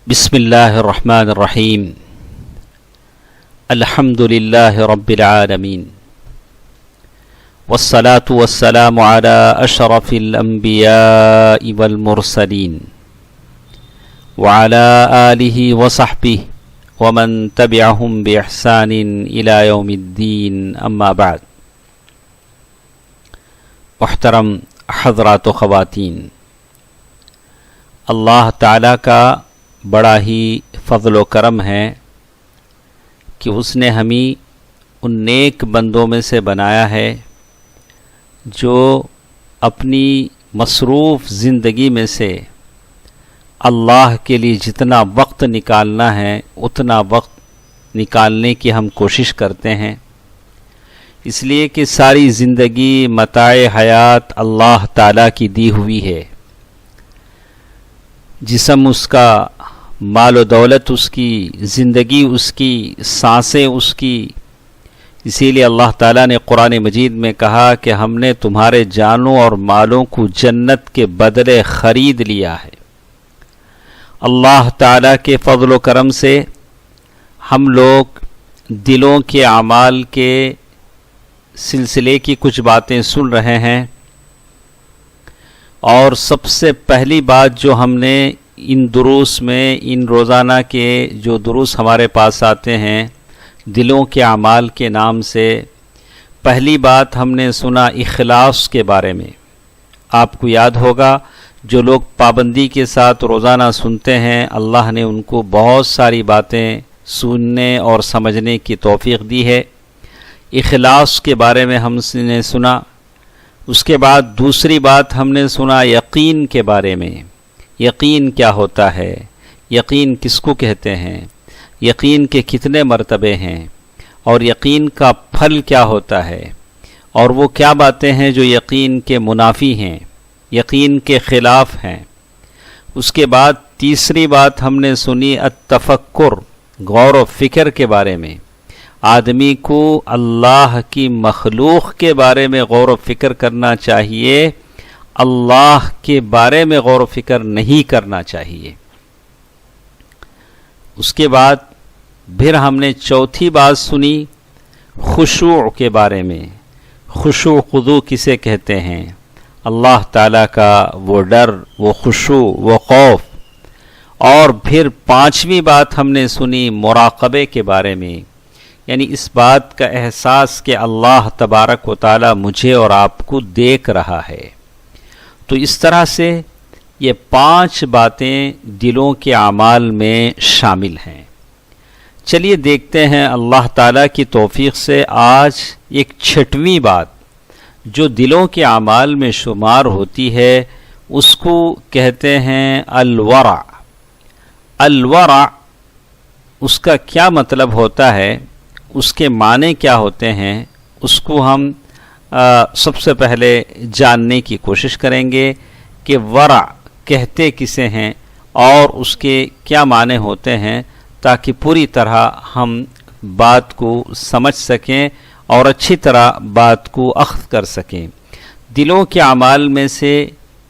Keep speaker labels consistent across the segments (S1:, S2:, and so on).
S1: بسم اللہ الرحمن الرحیم الحمد للہ رب العالمین والصلاة والسلام على اشرف الانبیاء والمرسلین وعلى آلہ وصحبہ ومن تبعہم بإحسان الى یوم الدین اما بعد۔ محترم حضرات و خواتین، اللہ تعالیٰ کا بڑا ہی فضل و کرم ہے کہ اس نے ہمیں ان نیک بندوں میں سے بنایا ہے جو اپنی مصروف زندگی میں سے اللہ کے لیے جتنا وقت نکالنا ہے اتنا وقت نکالنے کی ہم کوشش کرتے ہیں، اس لیے کہ ساری زندگی متاع حیات اللہ تعالیٰ کی دی ہوئی ہے۔ جسم اس کا، مال و دولت اس کی، زندگی اس کی، سانسیں اس کی، اسی لیے اللہ تعالیٰ نے قرآن مجید میں کہا کہ ہم نے تمہارے جانوں اور مالوں کو جنت کے بدلے خرید لیا ہے۔ اللہ تعالیٰ کے فضل و کرم سے ہم لوگ دلوں کے اعمال کے سلسلے کی کچھ باتیں سن رہے ہیں، اور سب سے پہلی بات جو ہم نے ان دروس میں، ان روزانہ کے جو دروس ہمارے پاس آتے ہیں دلوں کے اعمال کے نام سے، پہلی بات ہم نے سنا اخلاص کے بارے میں۔ آپ کو یاد ہوگا جو لوگ پابندی کے ساتھ روزانہ سنتے ہیں، اللہ نے ان کو بہت ساری باتیں سننے اور سمجھنے کی توفیق دی ہے۔ اخلاص کے بارے میں ہم نے سنا۔ اس کے بعد دوسری بات ہم نے سنا یقین کے بارے میں۔ یقین کیا ہوتا ہے؟ یقین کس کو کہتے ہیں؟ یقین کے کتنے مرتبے ہیں؟ اور یقین کا پھل کیا ہوتا ہے؟ اور وہ کیا باتیں ہیں جو یقین کے منافی ہیں، یقین کے خلاف ہیں؟ اس کے بعد تیسری بات ہم نے سنی التفکر، غور و فکر کے بارے میں۔ آدمی کو اللہ کی مخلوق کے بارے میں غور و فکر کرنا چاہیے، اللہ کے بارے میں غور و فکر نہیں کرنا چاہیے۔ اس کے بعد پھر ہم نے چوتھی بات سنی خشوع کے بارے میں۔ خشوع خضوع کسے کہتے ہیں؟ اللہ تعالیٰ کا وہ ڈر، وہ خشوع، وہ خوف۔ اور پھر پانچویں بات ہم نے سنی مراقبے کے بارے میں، یعنی اس بات کا احساس کہ اللہ تبارک و تعالیٰ مجھے اور آپ کو دیکھ رہا ہے۔ تو اس طرح سے یہ 5 باتیں دلوں کے اعمال میں شامل ہیں۔ چلیے دیکھتے ہیں اللہ تعالیٰ کی توفیق سے آج ایک 6ویں بات جو دلوں کے اعمال میں شمار ہوتی ہے، اس کو کہتے ہیں الورع۔ الورع اس کا کیا مطلب ہوتا ہے، اس کے معنی کیا ہوتے ہیں، اس کو ہم سب سے پہلے جاننے کی کوشش کریں گے کہ ورع کہتے کسے ہیں اور اس کے کیا معنی ہوتے ہیں، تاکہ پوری طرح ہم بات کو سمجھ سکیں اور اچھی طرح بات کو اخذ کر سکیں۔ دلوں کے اعمال میں سے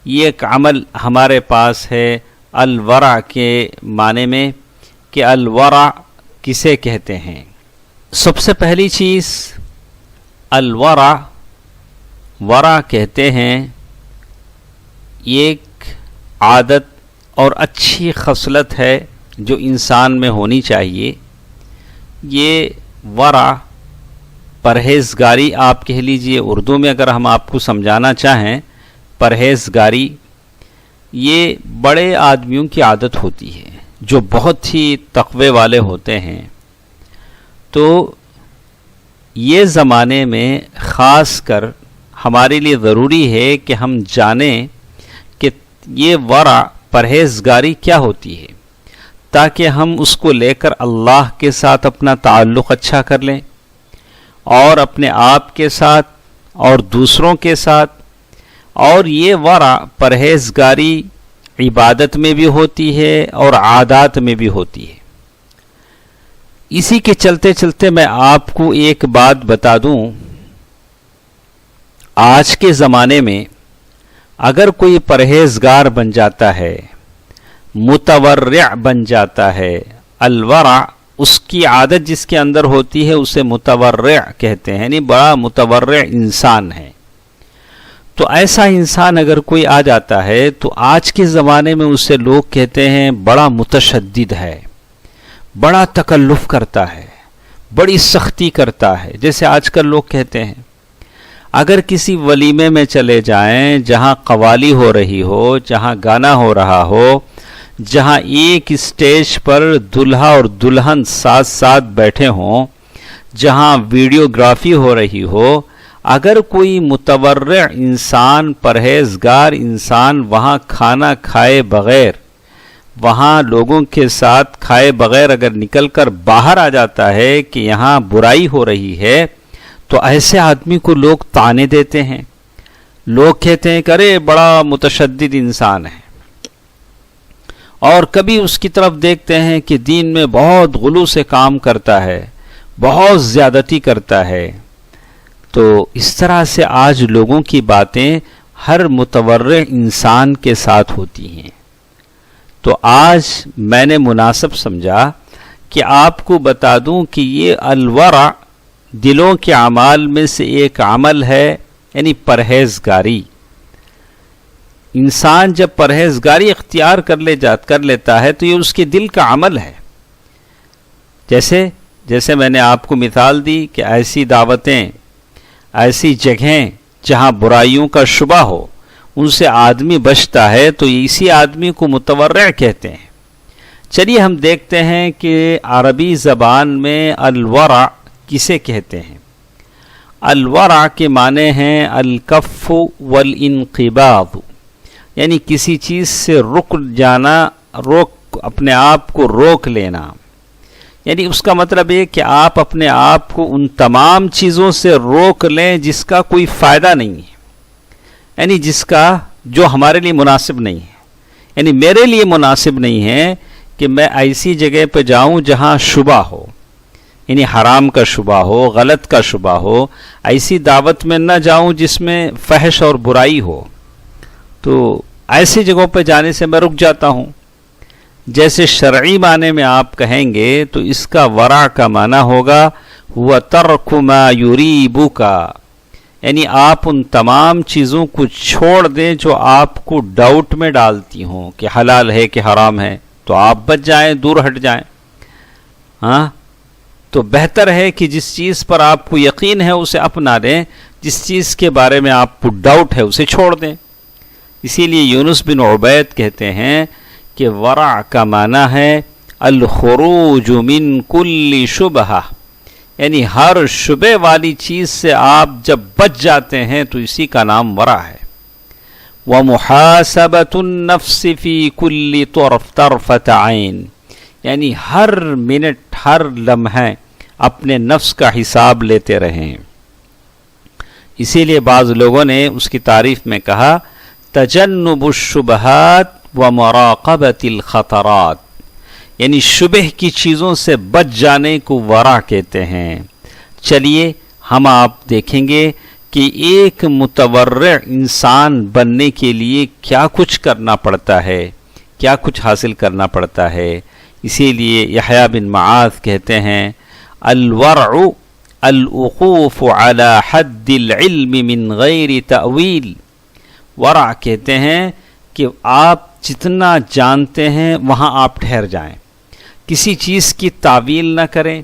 S1: یہ ایک عمل ہمارے پاس ہے الورع کے معنی میں کہ الورع کسے کہتے ہیں۔ سب سے پہلی چیز الورع، ورع کہتے ہیں ایک عادت اور اچھی خصلت ہے جو انسان میں ہونی چاہیے۔ یہ ورع پرہیزگاری آپ کہہ لیجئے، اردو میں اگر ہم آپ کو سمجھانا چاہیں پرہیزگاری، یہ بڑے آدمیوں کی عادت ہوتی ہے جو بہت ہی تقوی والے ہوتے ہیں۔ تو یہ زمانے میں خاص کر ہمارے لیے ضروری ہے کہ ہم جانیں کہ یہ ورع پرہیزگاری کیا ہوتی ہے، تاکہ ہم اس کو لے کر اللہ کے ساتھ اپنا تعلق اچھا کر لیں، اور اپنے آپ کے ساتھ اور دوسروں کے ساتھ۔ اور یہ ورع پرہیزگاری عبادت میں بھی ہوتی ہے اور عادات میں بھی ہوتی ہے۔ اسی کے چلتے چلتے میں آپ کو ایک بات بتا دوں، آج کے زمانے میں اگر کوئی پرہیزگار بن جاتا ہے متورع بن جاتا ہے. الورع اس کی عادت جس کے اندر ہوتی ہے اسے متورع کہتے ہیں، یعنی بڑا متورع انسان ہے. تو ایسا انسان اگر کوئی آ جاتا ہے تو آج کے زمانے میں اسے لوگ کہتے ہیں بڑا متشدد ہے، بڑا تکلف کرتا ہے، بڑی سختی کرتا ہے. جیسے آج کل لوگ کہتے ہیں اگر کسی ولیمے میں چلے جائیں جہاں قوالی ہو رہی ہو، جہاں گانا ہو رہا ہو، جہاں ایک اسٹیج پر دلہا اور دلہن ساتھ ساتھ بیٹھے ہوں، جہاں ویڈیوگرافی ہو رہی ہو، اگر کوئی متورع انسان، پرہیزگار انسان وہاں کھانا کھائے بغیر، وہاں لوگوں کے ساتھ کھائے بغیر اگر نکل کر باہر آ جاتا ہے کہ یہاں برائی ہو رہی ہے، تو ایسے آدمی کو لوگ طعنے دیتے ہیں. لوگ کہتے ہیں کہ ارے بڑا متشدد انسان ہے. اور کبھی اس کی طرف دیکھتے ہیں کہ دین میں بہت غلو سے کام کرتا ہے، بہت زیادتی کرتا ہے. تو اس طرح سے آج لوگوں کی باتیں ہر متورع انسان کے ساتھ ہوتی ہیں. تو آج میں نے مناسب سمجھا کہ آپ کو بتا دوں کہ یہ الورع دلوں کے اعمال میں سے ایک عمل ہے، یعنی پرہیزگاری. انسان جب پرہیزگاری اختیار کر لیتا ہے تو یہ اس کے دل کا عمل ہے. جیسے میں نے آپ کو مثال دی کہ ایسی دعوتیں، ایسی جگہیں جہاں برائیوں کا شبہ ہو، ان سے آدمی بچتا ہے تو اسی آدمی کو متورع کہتے ہیں. چلیے ہم دیکھتے ہیں کہ عربی زبان میں الورع کسے کہتے ہیں. الورع کے معنی ہیں الکف والانقباض، یعنی کسی چیز سے رک جانا، اپنے آپ کو روک لینا. یعنی اس کا مطلب ہے کہ آپ اپنے آپ کو ان تمام چیزوں سے روک لیں جس کا کوئی فائدہ نہیں ہے، یعنی جو ہمارے لیے مناسب نہیں ہے. یعنی میرے لیے مناسب نہیں ہے کہ میں ایسی جگہ پہ جاؤں جہاں شبہ ہو، یعنی حرام کا شبہ ہو، غلط کا شبہ ہو. ایسی دعوت میں نہ جاؤں جس میں فحش اور برائی ہو. تو ایسی جگہوں پہ جانے سے میں رک جاتا ہوں. جیسے شرعی معنی میں آپ کہیں گے تو اس کا ورع کا معنی ہوگا وَتَرْكُ مَا يُرِيبُكَ، یعنی آپ ان تمام چیزوں کو چھوڑ دیں جو آپ کو ڈاؤٹ میں ڈالتی ہوں کہ حلال ہے کہ حرام ہے، تو آپ بچ جائیں، دور ہٹ جائیں. ہاں، تو بہتر ہے کہ جس چیز پر آپ کو یقین ہے اسے اپنا لیں، جس چیز کے بارے میں آپ کو ڈاؤٹ ہے اسے چھوڑ دیں. اسی لیے یونس بن عبید کہتے ہیں کہ ورع کا معنی ہے الخروج من کل شبہ، یعنی ہر شبہ والی چیز سے آپ جب بچ جاتے ہیں تو اسی کا نام ورع ہے. وَمُحَاسَبَةُ النَّفْسِ فِي كُلِّ طَرْفَةَ عَيْن، یعنی ہر منٹ، ہر لمحے اپنے نفس کا حساب لیتے رہیں. اسی لیے بعض لوگوں نے اس کی تعریف میں کہا تجنب الشبہات ومراقبۃ الخطرات، یعنی شبہ کی چیزوں سے بچ جانے کو ورع کہتے ہیں. چلیے ہم آپ دیکھیں گے کہ ایک متورع انسان بننے کے لیے کیا کچھ کرنا پڑتا ہے، کیا کچھ حاصل کرنا پڑتا ہے. اسی لیے یحییٰ بن معاذ کہتے ہیں الورع الوقوف على حد العلم من غیر تأویل. ورع کہتے ہیں کہ آپ جتنا جانتے ہیں وہاں آپ ٹھہر جائیں، کسی چیز کی تعویل نہ کریں،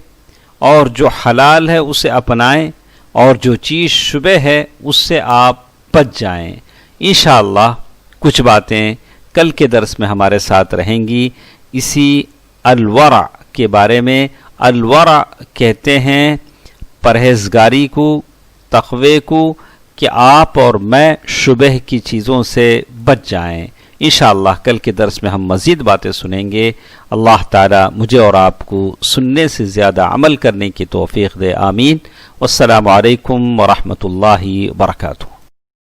S1: اور جو حلال ہے اسے اپنائیں، اور جو چیز شبہ ہے اس سے آپ بچ جائیں. انشاءاللہ کچھ باتیں کل کے درس میں ہمارے ساتھ رہیں گی اسی الورع کے بارے میں. الورع کہتے ہیں پرہیزگاری کو، تقوی کو، کہ آپ اور میں شبہ کی چیزوں سے بچ جائیں. انشاءاللہ کل کے درس میں ہم مزید باتیں سنیں گے. اللہ تعالی مجھے اور آپ کو سننے سے زیادہ عمل کرنے کی توفیق دے. آمین. والسلام علیکم ورحمۃ اللہ وبرکاتہ.